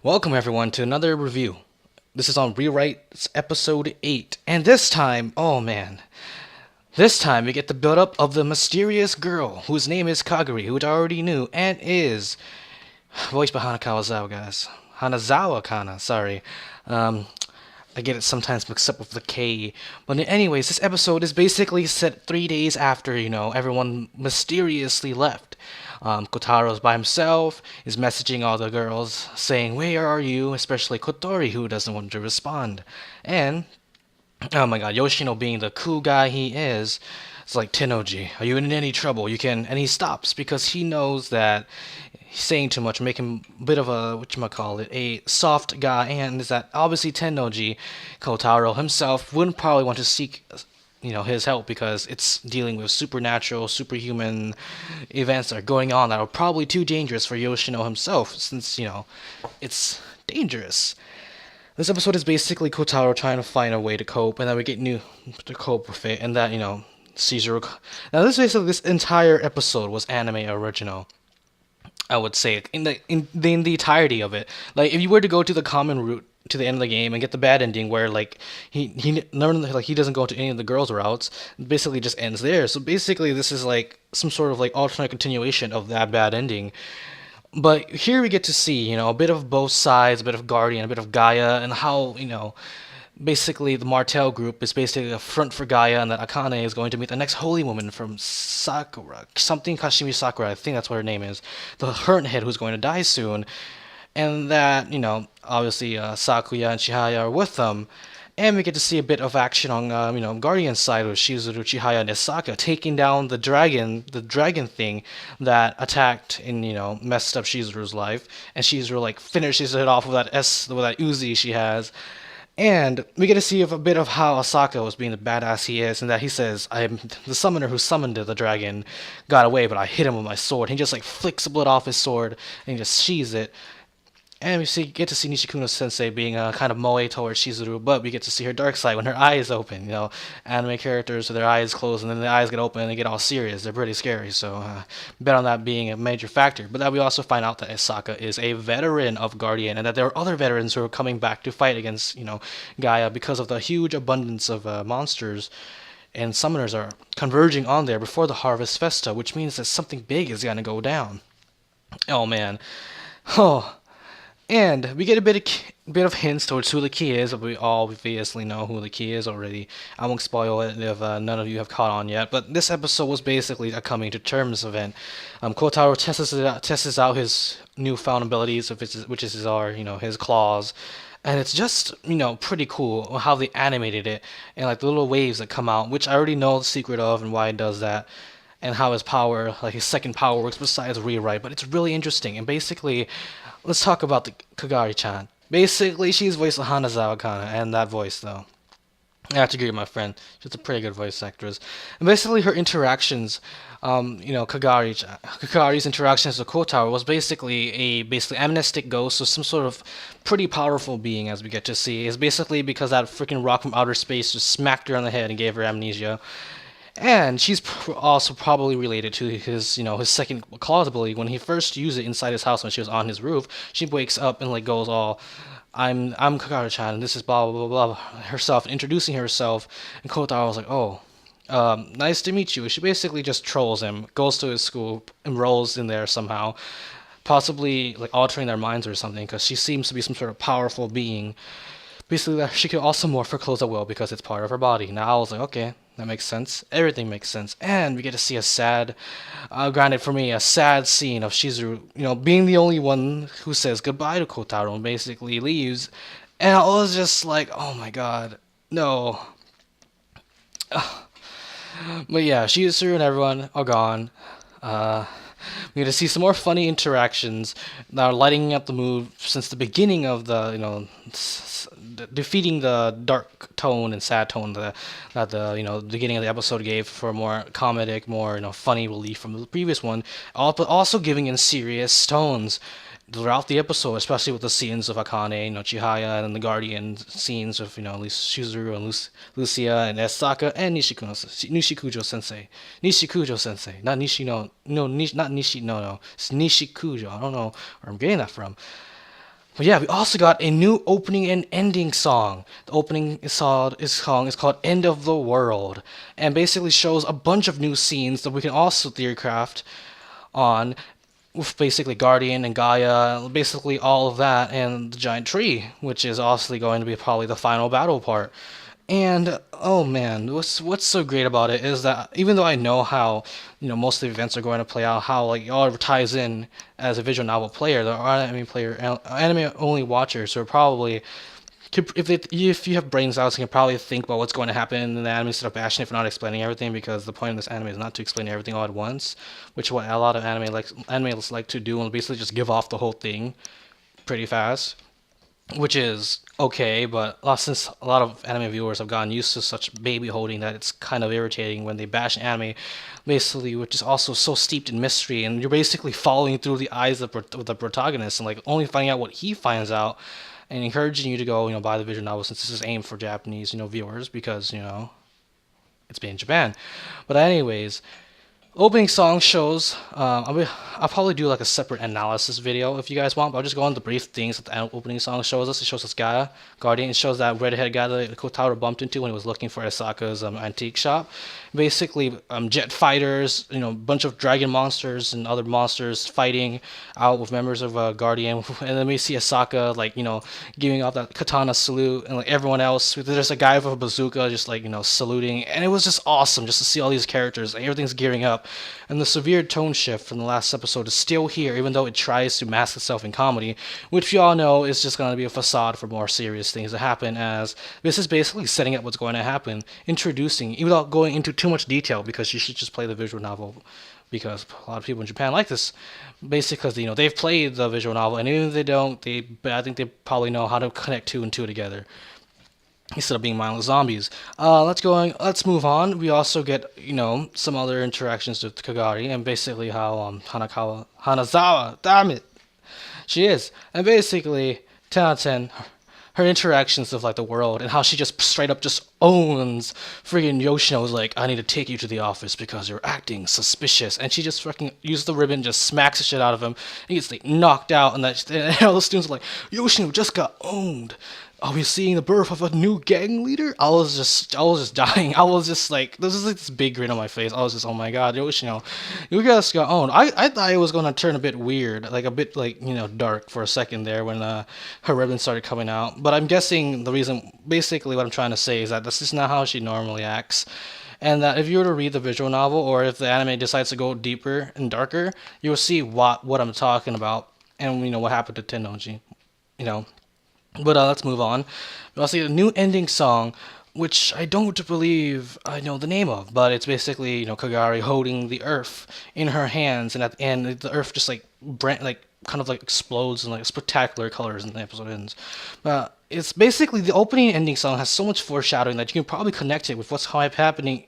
Welcome everyone to another review. This is on Rewrite episode 8. And this time, oh man, this time we get the build up of the mysterious girl whose name is Kagari, who I already knew and is voiced by Hanazawa, guys. Hanazawa Kana, sorry. Um, I get it sometimes mixed up with the K. But anyways, this episode is basically set 3 days after, everyone mysteriously left. Kotaro's by himself, is messaging all the girls, saying, "Where are you?" Especially Kotori, who doesn't want to respond. And, oh my god, Yoshino being the cool guy he is, it's like, "Tenoji, are you in any trouble? You can..." And he stops because he knows that he's saying too much, make him a bit of a, whatchamacallit, a soft guy, and is that obviously Tenoji, Kotaro himself, wouldn't probably want to seek his help because it's dealing with supernatural, superhuman events that are going on that are probably too dangerous for Yoshino himself, since, it's dangerous. This episode is basically Kotaro trying to find a way to cope, and then we get new to cope with it, and that, Caesar. Now, this entire episode was anime original. I would say in the entirety of it. Like if you were to go to the common route to the end of the game and get the bad ending where like he doesn't go to any of the girls' routes, it basically just ends there. So basically this is like some sort of like alternate continuation of that bad ending. But here we get to see, a bit of both sides, a bit of Guardian, a bit of Gaia, and how, basically the Martel group is basically a front for Gaia, and that Akane is going to meet the next holy woman from Sakura, something Kashimi Sakura, I think that's what her name is, the Hurt Head who's going to die soon, and that, obviously Sakuya and Chihaya are with them. And we get to see a bit of action on, Guardian's side with Shizuru, Chihaya, and Isaka taking down the dragon thing that attacked and, messed up Shizuru's life. And Shizuru, like, finishes it off with that Uzi she has. And we get to see a bit of how Asaka was being the badass he is, and that he says, "I'm the summoner who summoned the dragon, got away, but I hit him with my sword." He just, like, flicks a blood off his sword, and he just sheathes it. And get to see Nishikuno Sensei being kind of moe towards Shizuru, but we get to see her dark side when her eyes open. Anime characters with their eyes closed and then the eyes get open and they get all serious. They're pretty scary, so bet on that being a major factor. But then we also find out that Isaka is a veteran of Guardian and that there are other veterans who are coming back to fight against, Gaia because of the huge abundance of monsters and summoners are converging on there before the Harvest Festa, which means that something big is going to go down. Oh, man. Oh. And we get a bit of hints towards who the key is, but we all obviously know who the key is already. I won't spoil it if none of you have caught on yet. But this episode was basically a coming to terms event. Kotaro tests out his newfound abilities, which is his claws, and it's just pretty cool how they animated it and like the little waves that come out, which I already know the secret of and why it does that. And how his power, like his second power, works besides rewrite, but it's really interesting. And basically, let's talk about the Kagari-chan. Basically, she's voiced by Hanazawa Kana, and that voice, though. I have to agree with my friend. She's a pretty good voice actress. And basically, her interactions, Kagari's interactions with Kotaro was basically a amnestic ghost, so some sort of pretty powerful being, as we get to see. It's basically because that freaking rock from outer space just smacked her on the head and gave her amnesia. And she's also probably related to his second claws ability. When he first used it inside his house when she was on his roof, she wakes up and like goes all, I'm Kagari-chan, and this is blah blah blah blah herself, introducing herself. And Kotaro was like, "Oh, nice to meet you." She basically just trolls him, goes to his school, enrolls in there somehow, possibly like altering their minds or something, because she seems to be some sort of powerful being. Basically, that she can also morph her clothes at will because it's part of her body. Now I was like, okay, that makes sense. Everything makes sense. And we get to see a sad, granted for me, a sad scene of Shizuru, being the only one who says goodbye to Kotaro and basically leaves. And I was just like, oh my god, no. But yeah, Shizuru and everyone are gone. We get to see some more funny interactions that are lighting up the mood since the beginning of the, defeating the dark tone and sad tone that the beginning of the episode gave for a more comedic, more funny relief from the previous one, but also giving in serious tones throughout the episode, especially with the scenes of Akane, Chihaya, and the Guardian scenes of, at least Shizuru and Lucia and Esaka and Nishikujo Sensei. Nishikujo Sensei. Not Nishi, no, it's Nishikujo. I don't know where I'm getting that from. But yeah, we also got a new opening and ending song. The song is called "End of the World," and basically shows a bunch of new scenes that we can also theorycraft on, with basically Guardian and Gaia, basically all of that, and the giant tree, which is obviously going to be probably the final battle part. And oh man, what's so great about it is that even though I know how most of the events are going to play out, how like it all ties in as a visual novel player, there are anime only watchers who are probably if you have brain cells, you can probably think about what's going to happen in the anime instead of bashing it for not explaining everything. Because the point of this anime is not to explain everything all at once, which is what a lot of animes like to do, and basically just give off the whole thing pretty fast, which is okay. But since a lot of anime viewers have gotten used to such baby holding, that it's kind of irritating when they bash anime, basically, which is also so steeped in mystery, and you're basically following through the eyes of the protagonist and like only finding out what he finds out, and encouraging you to go, buy the visual novel since this is aimed for Japanese, viewers because it's made in Japan. But anyways, opening song shows. I'll probably do like a separate analysis video if you guys want, but I'll just go on the brief things that the opening song shows us. It shows us Gaia, Guardian. It shows that redhead guy that Kotaro bumped into when he was looking for Asaka's antique shop. Basically, jet fighters, a bunch of dragon monsters and other monsters fighting out with members of Guardian, and then we see Asaka like giving off that katana salute, and like everyone else, there's a guy with a bazooka just like saluting, and it was just awesome just to see all these characters. Like, everything's gearing up, and the severe tone shift from the last episode is still here, even though it tries to mask itself in comedy, which we all know is just going to be a facade for more serious things to happen, as this is basically setting up what's going to happen, introducing, even without going into too much detail, because you should just play the visual novel, because a lot of people in Japan like this, basically because they've played the visual novel, and even if they don't, I think they probably know how to connect two and two together instead of being mindless zombies. Let's move on. We also get some other interactions with Kagari, and basically how Hanazawa, damn it, she is, and basically 10 out of 10. Her interactions of like the world, and how she just straight up just owns friggin' Yoshino's like, I need to take you to the office because you're acting suspicious, and she just fucking uses the ribbon, just smacks the shit out of him, and he gets like knocked out, and all the students are like, Yoshino just got owned. Are we seeing the birth of a new gang leader? I was just dying. I was just like, this is like this big grin on my face. I was just, oh my god, Yoshino, you guys got owned. I thought it was gonna turn a bit weird, like a bit like dark for a second there when her ribbon started coming out. But I'm guessing the reason, basically, what I'm trying to say is that this is not how she normally acts, and that if you were to read the visual novel, or if the anime decides to go deeper and darker, you'll see what I'm talking about, and what happened to Tennoji, you know. But let's move on. We also get a new ending song, which I don't believe I know the name of, but it's basically Kagari holding the earth in her hands, and at the end the earth just like kind of like explodes in like spectacular colors, and the episode ends. It's basically the opening and ending song has so much foreshadowing that you can probably connect it with what's happening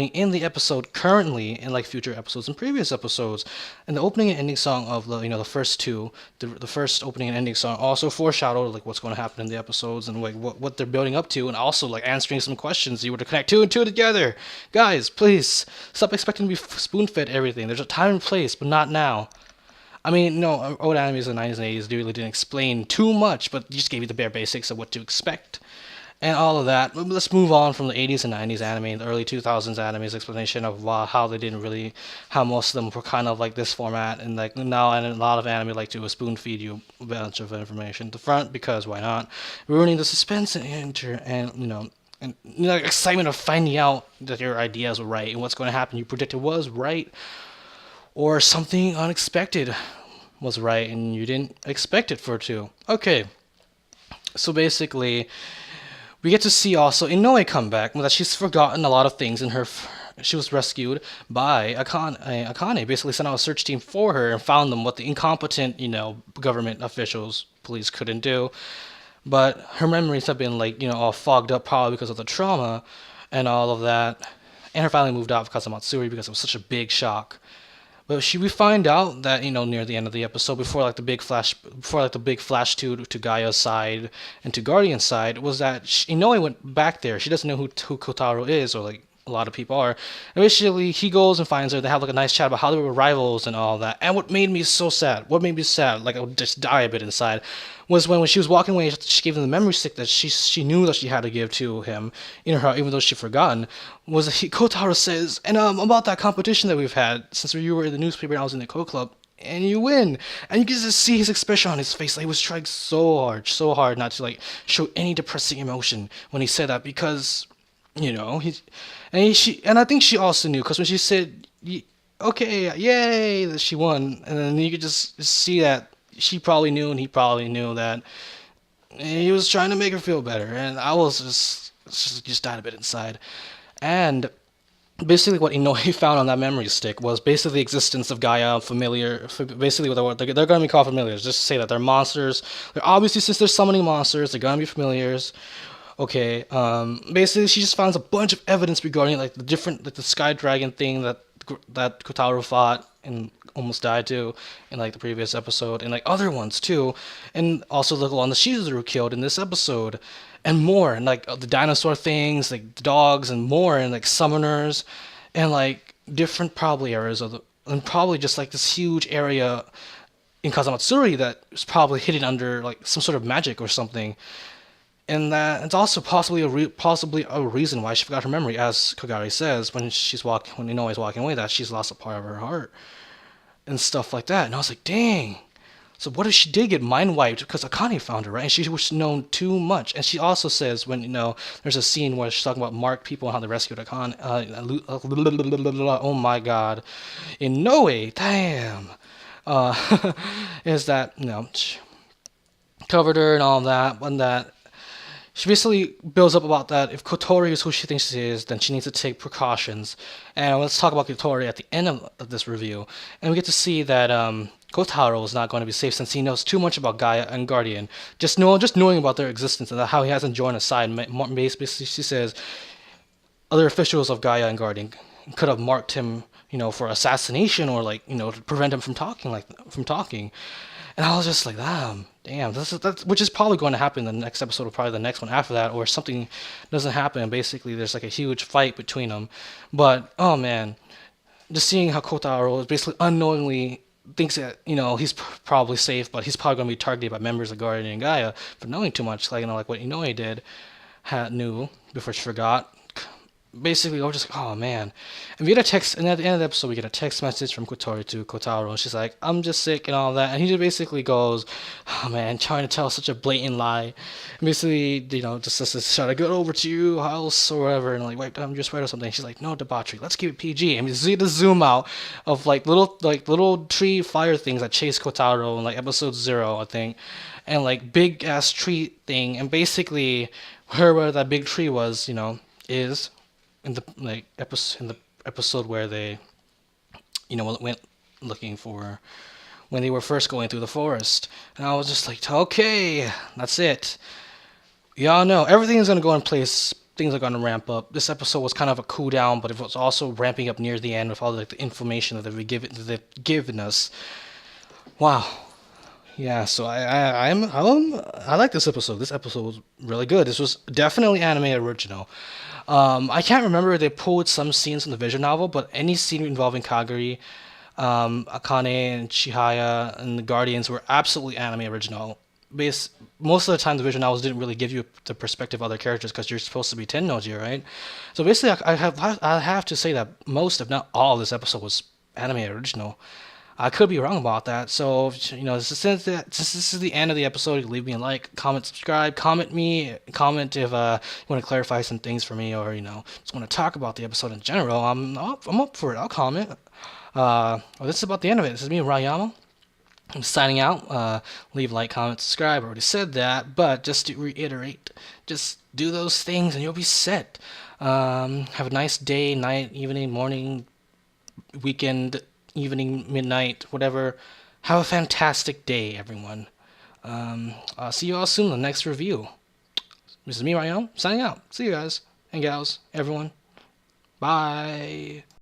in the episode currently, in like future episodes and previous episodes. And the opening and ending song of the first two, the first opening and ending song also foreshadowed like what's going to happen in the episodes, and like what they're building up to, and also like answering some questions you were to connect two and two together. Guys, please stop expecting to be spoon fed everything. There's a time and place, but not now. I mean, no, old animes in the 90s and 80s really didn't explain too much, but just gave you the bare basics of what to expect and all of that. But let's move on from the 80s and 90s anime, the early 2000s anime's explanation of how they didn't really, how most of them were kind of like this format, and like now, and a lot of anime like to spoon feed you a bunch of information at the front, because why not? Ruining the suspense and excitement of finding out that your ideas were right and what's going to happen. You predicted was right, or something unexpected was right and you didn't expect it for it to. Okay, so basically, we get to see also Inoue come back, that she's forgotten a lot of things in her. She was rescued by Akane, basically sent out a search team for her and found them, what the incompetent, government officials, police couldn't do. But her memories have been like, all fogged up, probably because of the trauma and all of that. And her family moved out because of Matsuri, because it was such a big shock. But we find out that near the end of the episode, before the big flash to Gaia's side and to Guardian's side, was that Inoue went back there. She doesn't know who Kotaro is, or like a lot of people are. And basically, he goes and finds her. They have like a nice chat about how they were rivals and all that. And what made me so sad, what made me sad, like I would just die a bit inside, was when she was walking away, she gave him the memory stick that she knew that she had to give to him, even though she'd forgotten. Was that Kotaro says, and about that competition that we've had since you were in the newspaper and I was in the co club. And you win, and you can just see his expression on his face. Like, he was trying so hard not to like show any depressing emotion when he said that, because and I think she also knew, because when she said, "Okay, yay," that she won, and then you could just see that she probably knew, and he probably knew that he was trying to make her feel better, and I was just died a bit inside, and basically what Inoue found on that memory stick was basically the existence of Gaia familiar. Basically, what they're going to be called familiars. Just to say that they're monsters. They're obviously, since they're summoning monsters, they're going to be familiars. Okay. Basically, she just finds a bunch of evidence regarding like the different, like the sky dragon thing that Kotaro fought and almost died to in like the previous episode, and like other ones too, and also the one that Shizuru killed in this episode, and more, and like the dinosaur things, like the dogs, and more, and like summoners, and like different probably areas of the, and probably just like this huge area in Kazamatsuri that is probably hidden under like some sort of magic or something. And that it's also possibly a reason why she forgot her memory, as Kagari says when Inoue is walking away, that she's lost a part of her heart and stuff like that. And I was like, dang. So what if she did get mind wiped because Akane found her, right? And she was known too much. And she also says when there's a scene where she's talking about marked people and how they rescued Akane. Oh my God, Inoue, damn. Is that covered her and all that, and that she basically builds up about that. If Kotori is who she thinks she is, then she needs to take precautions. And let's talk about Kotori at the end of this review. And we get to see that Kotaro is not going to be safe since he knows too much about Gaia and Guardian. Just knowing about their existence and how he hasn't joined a side. Basically, she says other officials of Gaia and Guardian could have marked him, for assassination, or like, to prevent him from talking. And I was just like, damn, that's which is probably going to happen in the next episode, or probably the next one after that, or something doesn't happen. And basically, there's like a huge fight between them. But oh man, just seeing how Kotaro basically unknowingly thinks that he's probably safe, but he's probably going to be targeted by members of Guardian and Gaia for knowing too much, like like what Inoue knew before she forgot. Basically, I was just, oh man. And we get a text, and at the end of the episode, we get a text message from Kotori to Kotaro, and she's like, I'm just sick and all that. And he just basically goes, oh man, trying to tell such a blatant lie. And basically, just says, should I get over to you, house, or whatever, and like, wipe down your sweat or something. She's like, no, debauchery, let's keep it PG. And we see the zoom out of like little tree fire things that chase Kotaro in like episode 0, I think. And like big ass tree thing. And basically, where that big tree was, is in the episode where they went looking for when they were first going through the forest. And I was just like, okay, that's it. Y'all know everything is going to go in place. Things are going to ramp up. This episode was kind of a cool down, but it was also ramping up near the end with all the information that they've given us. Wow. Yeah, so I like this episode. This episode was really good. This was definitely anime original. I can't remember if they pulled some scenes from the visual novel, but any scene involving Kagari, Akane, and Chihaya, and the Guardians were absolutely anime original. Most of the time, the visual novels didn't really give you the perspective of other characters because you're supposed to be Tennoji, right? So basically, I have to say that most, if not all, of this episode was anime original. I could be wrong about that. So, since this is the end of the episode, leave me a like, comment, subscribe, comment if you want to clarify some things for me, or, just want to talk about the episode in general. I'm up for it. I'll comment. Well, this is about the end of it. This is me, Rayama. I'm signing out. Leave a like, comment, subscribe. I already said that, but just to reiterate, just do those things and you'll be set. Have a nice day, night, evening, morning, weekend, evening, midnight, whatever. Have a fantastic day, everyone. I'll see you all soon in the next review. This is me, Ryan, signing out. See you guys and gals, everyone. Bye.